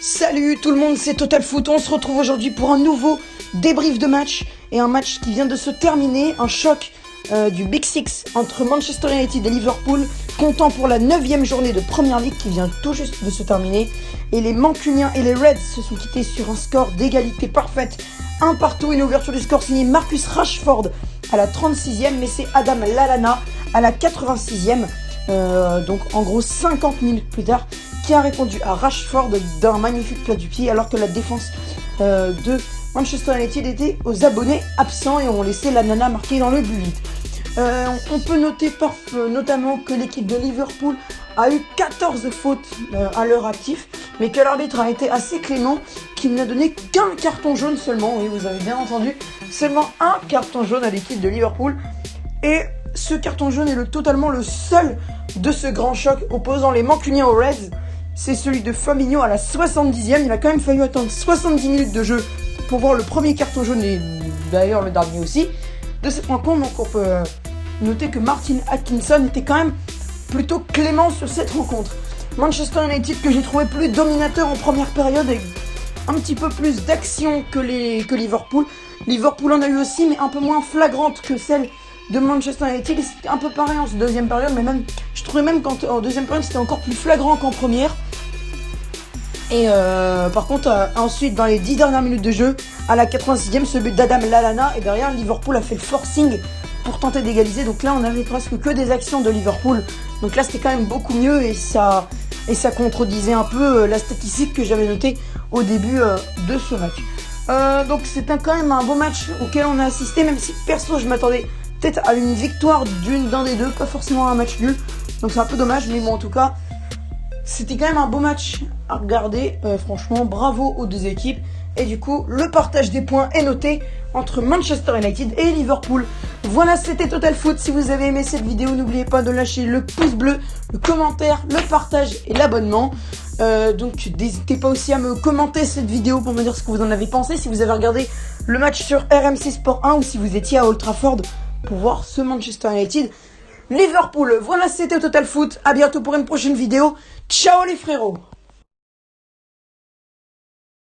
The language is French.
Salut tout le monde, c'est Total Foot. On se retrouve aujourd'hui pour un nouveau débrief de match et un match qui vient de se terminer, un choc du Big Six entre Manchester United et Liverpool, comptant pour la 9e journée de Premier League qui vient tout juste de se terminer. Et les Mancuniens et les Reds se sont quittés sur un score d'égalité parfaite, un partout, une ouverture du score signée Marcus Rashford à la 36e, mais c'est Adam Lallana à la 86e, donc en gros 50 minutes plus tard, qui a répondu à Rashford d'un magnifique plat du pied, alors que la défense de Manchester United était aux abonnés absents et ont laissé Lallana marquer dans le but. On peut noter notamment que l'équipe de Liverpool a eu 14 fautes à leur actif, mais que l'arbitre a été assez clément, qu'il n'a donné qu'un carton jaune seulement, oui vous avez bien entendu, seulement un carton jaune à l'équipe de Liverpool. Et ce carton jaune est totalement le seul de ce grand choc opposant les Mancuniens aux Reds. C'est celui de Fabinho à la 70e. Il a quand même fallu attendre 70 minutes de jeu pour voir le premier carton jaune et d'ailleurs le dernier aussi de cette rencontre. Donc on peut noter que Martin Atkinson était quand même plutôt clément sur cette rencontre. Manchester United, que j'ai trouvé plus dominateur en première période avec un petit peu plus d'action que Liverpool. Liverpool en a eu aussi, mais un peu moins flagrante que celle de Manchester United. C'était un peu pareil en deuxième période, mais même je trouvais même qu'en deuxième période c'était encore plus flagrant qu'en première. Et par contre ensuite dans les 10 dernières minutes de jeu, à la 86e, ce but d'Adam Lallana, et derrière Liverpool a fait le forcing pour tenter d'égaliser. Donc là on avait presque que des actions de Liverpool, donc là c'était quand même beaucoup mieux, et ça contredisait un peu la statistique que j'avais notée au début de ce match. Donc c'était quand même un beau match auquel on a assisté, même si perso je m'attendais peut-être à une victoire d'un des deux, pas forcément un match nul, donc c'est un peu dommage, mais bon en tout cas c'était quand même un beau match à regarder. Franchement bravo aux deux équipes. Et du coup le partage des points est noté entre Manchester United et Liverpool. Voilà, c'était Total Foot. Si vous avez aimé cette vidéo, n'oubliez pas de lâcher le pouce bleu, le commentaire, le partage et l'abonnement. Donc n'hésitez pas aussi à me commenter cette vidéo pour me dire ce que vous en avez pensé, si vous avez regardé le match sur RMC Sport 1 ou si vous étiez à Old Trafford pour voir ce Manchester United Liverpool. Voilà, c'était Total Foot. À bientôt pour une prochaine vidéo. Ciao les frérots.